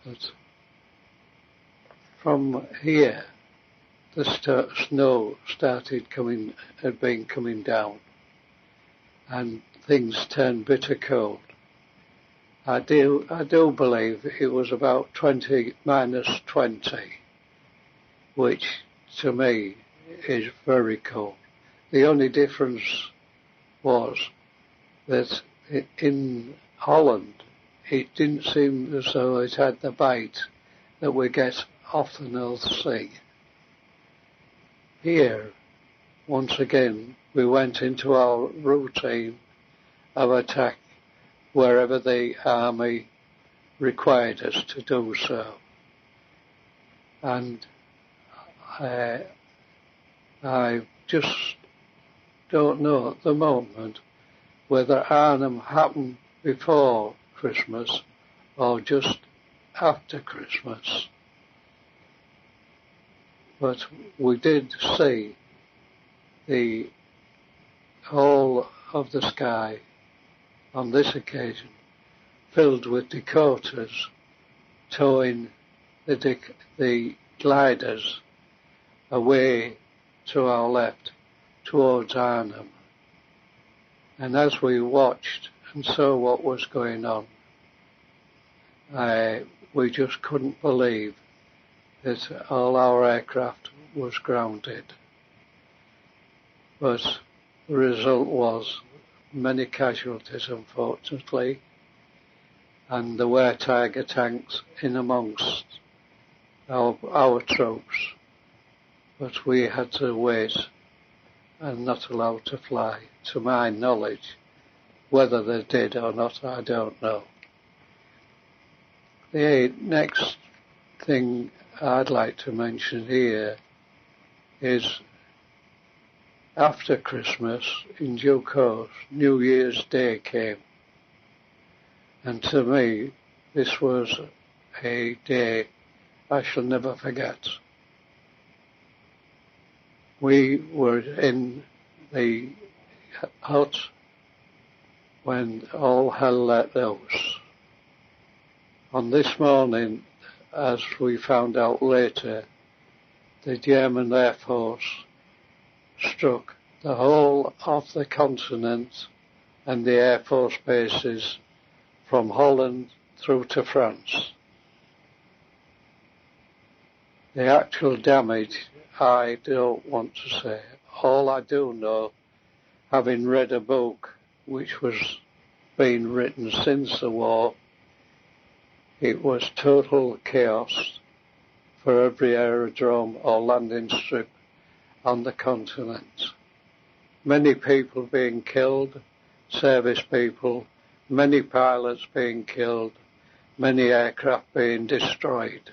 But from here, the snow had been coming down, and things turned bitter cold. I do believe it was about 20 minus 20, which to me is very cold. The only difference was that in Holland, it didn't seem as though it had the bite that we get off the North Sea. Here, once again, we went into our routine of attack wherever the army required us to do so. And I just don't know at the moment whether Arnhem happened before Christmas or just after Christmas. But we did see the whole of the sky on this occasion filled with Dakotas towing the gliders away to our left towards Arnhem. And as we watched and saw what was going on, we just couldn't believe that all our aircraft was grounded. But the result was many casualties, unfortunately, and there were Tiger tanks in amongst our troops. But we had to wait and not allowed to fly, to my knowledge. Whether they did or not, I don't know. The next thing I'd like to mention here is after Christmas, in due course, New Year's Day came. And to me, this was a day I shall never forget. We were in the hut when all hell let loose. On this morning, as we found out later, the German Air Force struck the whole of the continent and the Air Force bases from Holland through to France. The actual damage, I don't want to say. All I do know, having read a book which was being written since the war, it was total chaos for every aerodrome or landing strip on the continent. Many people being killed, service people, many pilots being killed, many aircraft being destroyed.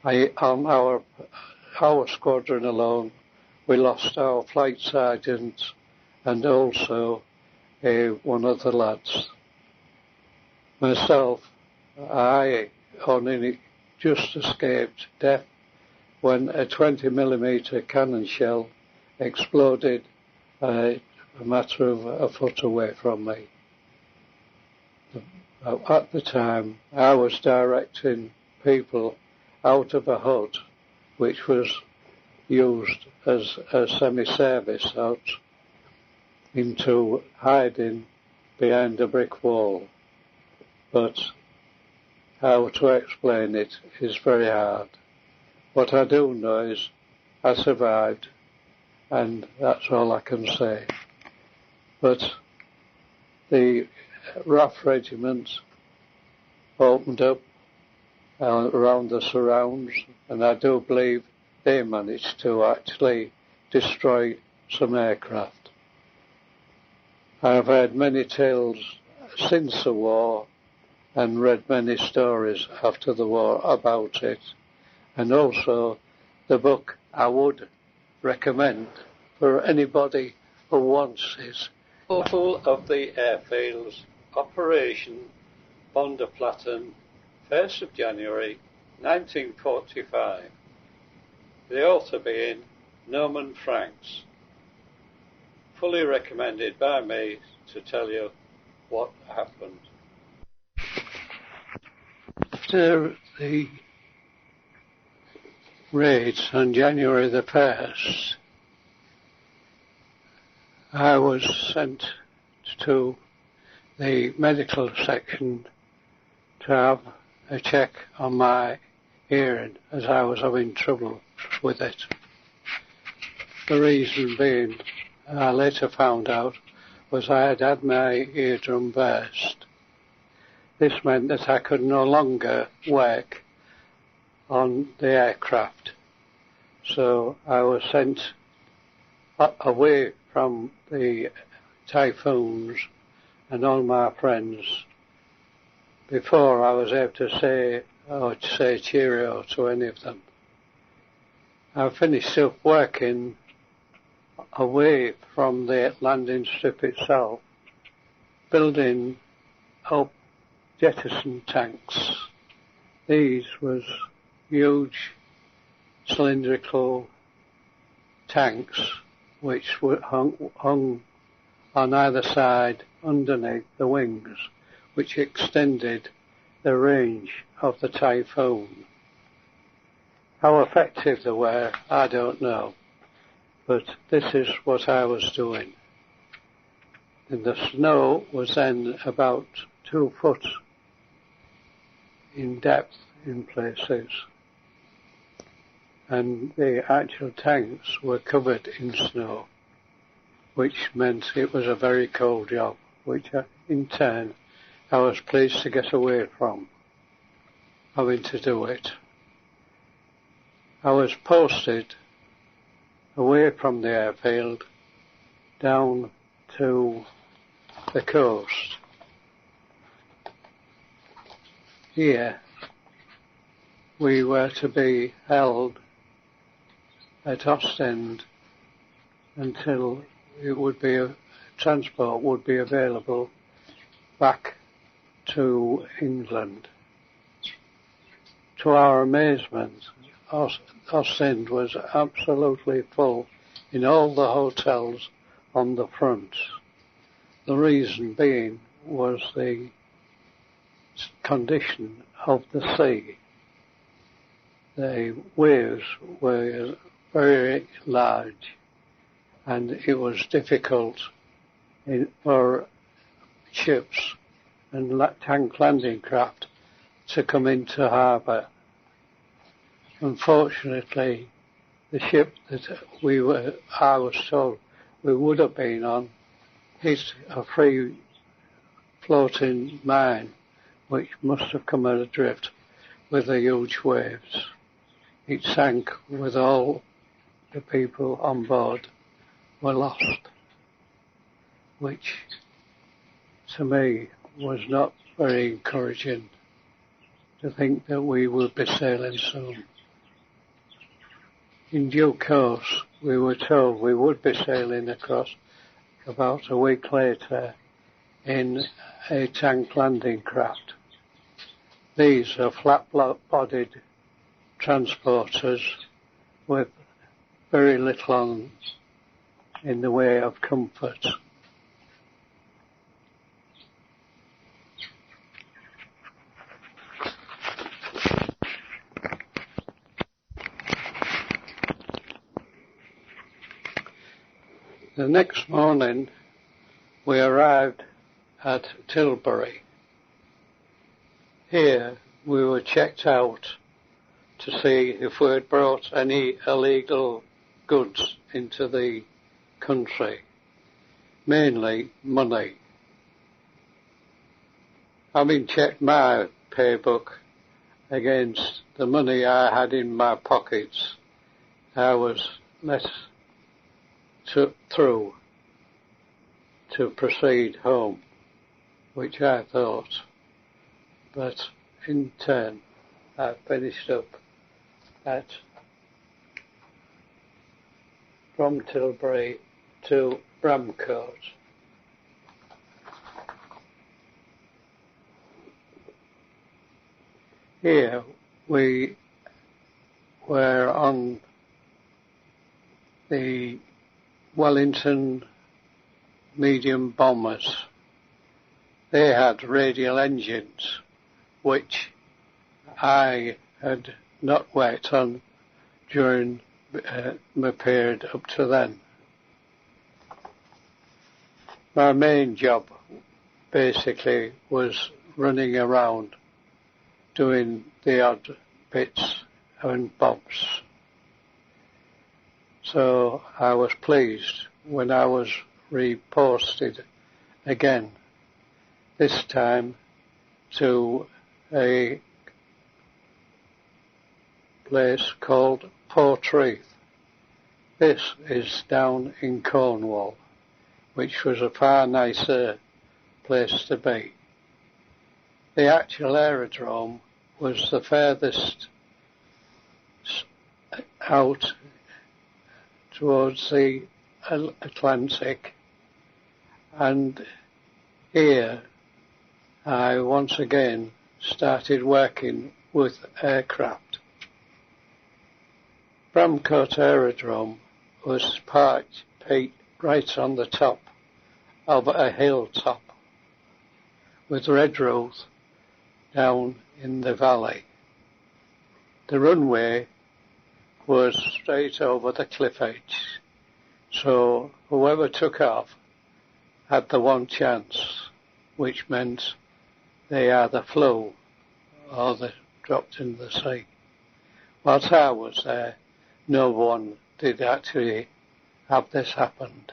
On our squadron alone, we lost our flight sergeant and also one of the lads. Myself, I only just escaped death when a 20mm cannon shell exploded a matter of a foot away from me. At the time, I was directing people out of a hut which was used as a semi-service hut into hiding behind a brick wall. But how to explain it is very hard. What I do know is I survived, and that's all I can say. But the RAF regiment opened up around the surrounds, and I do believe they managed to actually destroy some aircraft. I've heard many tales since the war and read many stories after the war about it. And also the book I would recommend for anybody who wants it. Battle of the Airfields, Operation Bodenplatte, 1st of January 1945. The author being Norman Franks. Fully recommended by me to tell you what happened. After the raids on January the 1st, I was sent to the medical section to have a check on my hearing, as I was having trouble with it. The reason being, I later found out, was I had had my eardrum burst. This meant that I could no longer work on the aircraft. So I was sent away from the typhoons and all my friends before I was able to say cheerio to any of them. I finished up working away from the landing strip itself, building up Jettison tanks. These was huge cylindrical tanks which were hung on either side underneath the wings, which extended the range of the typhoon. How effective they were, I don't know, but this is what I was doing. And the snow was then about 2 foot in depth in places, and the actual tanks were covered in snow, which meant it was a very cold job, which in turn I was pleased to get away from having to do it. I was posted away from the airfield down to the coast. Here we were to be held at Ostend until transport would be available back to England. To our amazement, Ostend was absolutely full in all the hotels on the front. The reason being was the condition of the sea. The waves were very large, and it was difficult for ships and tank landing craft to come into harbour. Unfortunately, the ship that I was told we would have been on hit a free floating mine, which must have come adrift with the huge waves. It sank with all the people on board were lost, which to me was not very encouraging to think that we would be sailing soon. In due course, we were told we would be sailing across about a week later in a tank landing craft. These are flat-bodied transporters with very little in the way of comfort. The next morning we arrived at Tilbury. Here we were checked out to see if we had brought any illegal goods into the country, mainly money. Having checked my pay book against the money I had in my pockets, I was let through to proceed home, which I thought, but in turn I finished up from Tilbury to Bramcote. Here we were on the Wellington medium bombers. They had radial engines, which I had not worked on during my period up to then. My main job basically was running around doing the odd bits and bobs. So I was pleased when I was reposted again, this time to a place called Portreath. This is down in Cornwall, which was a far nicer place to be. The actual aerodrome was the furthest out towards the Atlantic, and here I once again started working with aircraft. Bramcote Aerodrome was parked right on the top of a hilltop with red roofs down in the valley. The runway was straight over the cliff edge, so whoever took off had the one chance, which meant they either flew or they dropped in the sea. Whilst I was there, no one did actually have this happen.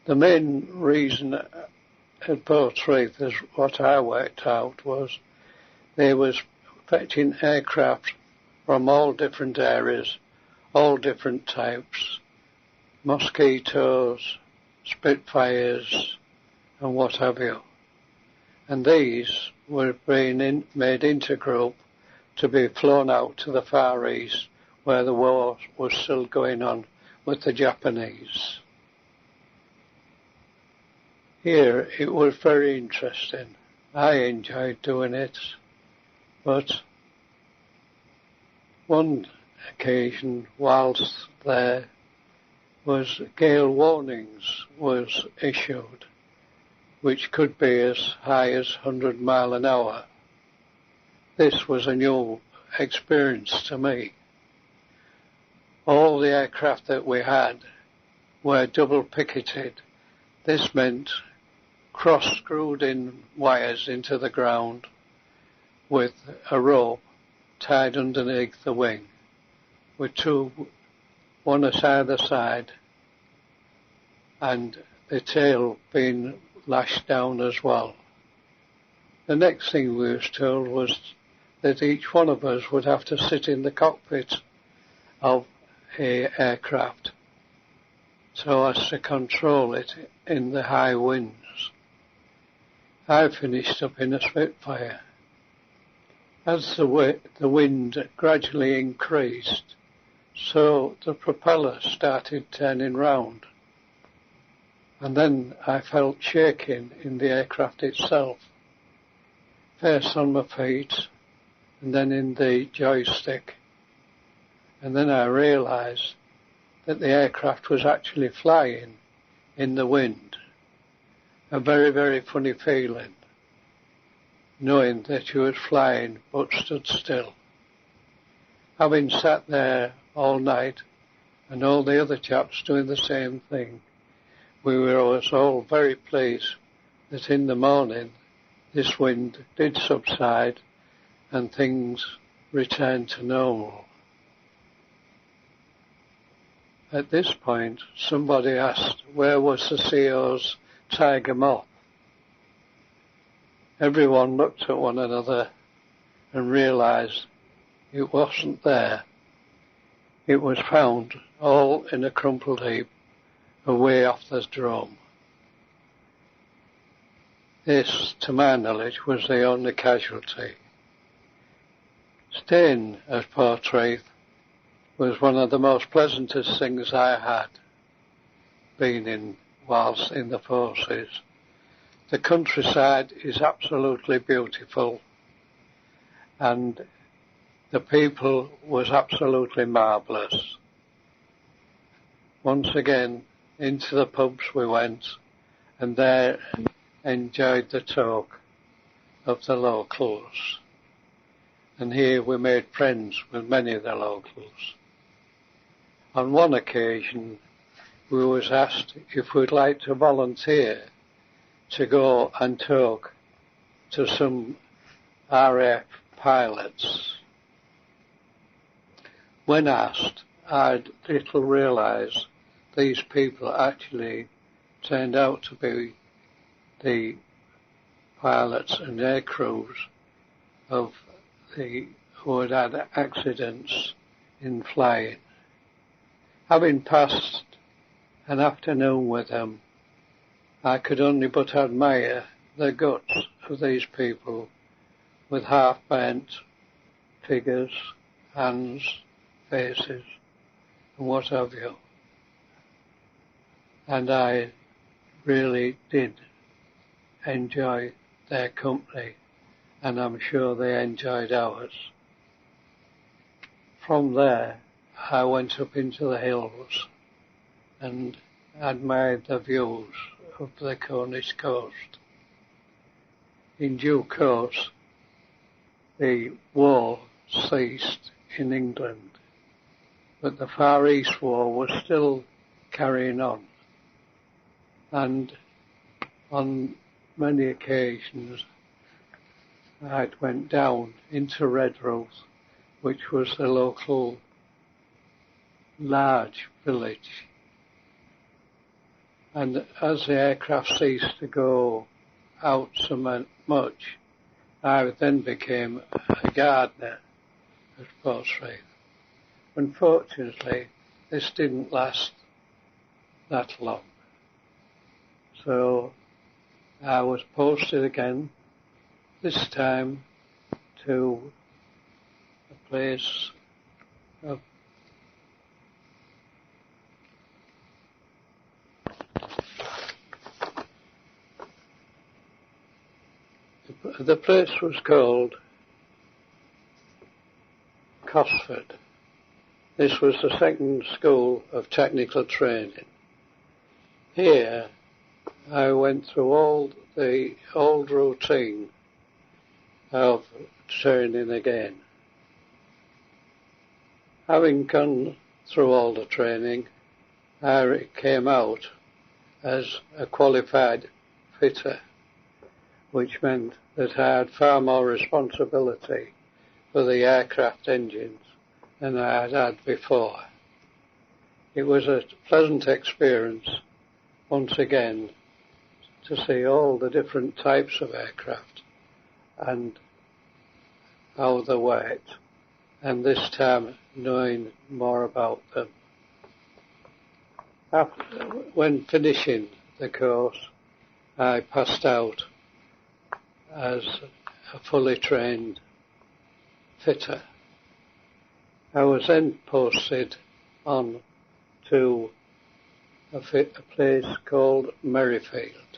The main reason at Portreath, is what I worked out, was they was fetching aircraft from all different areas, all different types, mosquitoes, Spitfires, and what have you. And these were being made into group to be flown out to the Far East, where the war was still going on with the Japanese. Here it was very interesting. I enjoyed doing it, but one occasion whilst there was gale warnings was issued, which could be as high as 100 miles an hour. This was a new experience to me. All the aircraft that we had were double picketed. This meant cross-screwed in wires into the ground with a rope tied underneath the wing, with two, one at either side, and the tail being lashed down as well. The next thing we was told was that each one of us would have to sit in the cockpit of a aircraft so as to control it in the high winds. I finished up in a Spitfire. As the wind gradually increased, so the propeller started turning round, and then I felt shaking in the aircraft itself, first on my feet and then in the joystick, and then I realised that the aircraft was actually flying in the wind. A very, very funny feeling, knowing that you was flying but stood still. Having sat there all night and all the other chaps doing the same thing, we were all very pleased that in the morning this wind did subside and things returned to normal. At this point, somebody asked where was the CO's tiger moth. Everyone looked at one another and realised it wasn't there. It was found all in a crumpled heap away off the drome. This, to my knowledge, was the only casualty. Staying at Portreath was one of the most pleasantest things I had been in whilst in the forces. The countryside is absolutely beautiful, and the people was absolutely marvellous. Once again, into the pubs we went, and there enjoyed the talk of the locals. and here we made friends with many of the locals. On one occasion, we was asked if we'd like to volunteer to go and talk to some RAF pilots. When asked, I'd little realised these people actually turned out to be the pilots and air crews of who had had accidents in flying. Having passed an afternoon with them, I could only but admire the guts of these people with half-burnt figures, hands, faces, and what have you. And I really did enjoy their company, and I'm sure they enjoyed ours. From there, I went up into the hills and admired the views of the Cornish coast. In due course, the war ceased in England, but the Far East War was still carrying on, and on many occasions I went down into Redruth, which was the local large village, and as the aircraft ceased to go out so much, I then became a gardener at Portreath. Unfortunately, this didn't last that long, so I was posted again, this time to a place of the place was called Cosford. This was the second school of technical training. Here I went through all the old routine of training again. Having gone through all the training, I came out as a qualified fitter, which meant that I had far more responsibility for the aircraft engines than I had before. It was a pleasant experience, once again, to see all the different types of aircraft and how they worked, and this time knowing more about them. When finishing the course, I passed out as a fully trained fitter. I was then posted on to a place called Merrifield,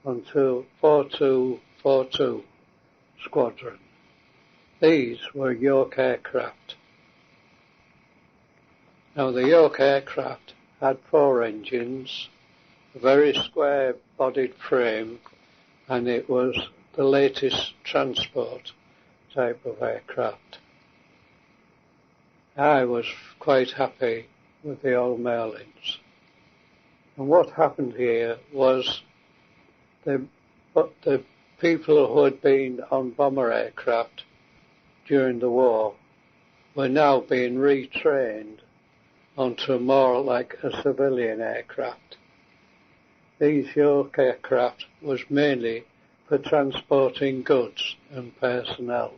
onto 4242 Squadron. These were York aircraft. Now the York aircraft had 4 engines, a very square-bodied frame, and it was the latest transport type of aircraft. I was quite happy with the old Merlins. And what happened here was the people who had been on bomber aircraft during the war were now being retrained onto more like a civilian aircraft. These York aircraft was mainly for transporting goods and personnel.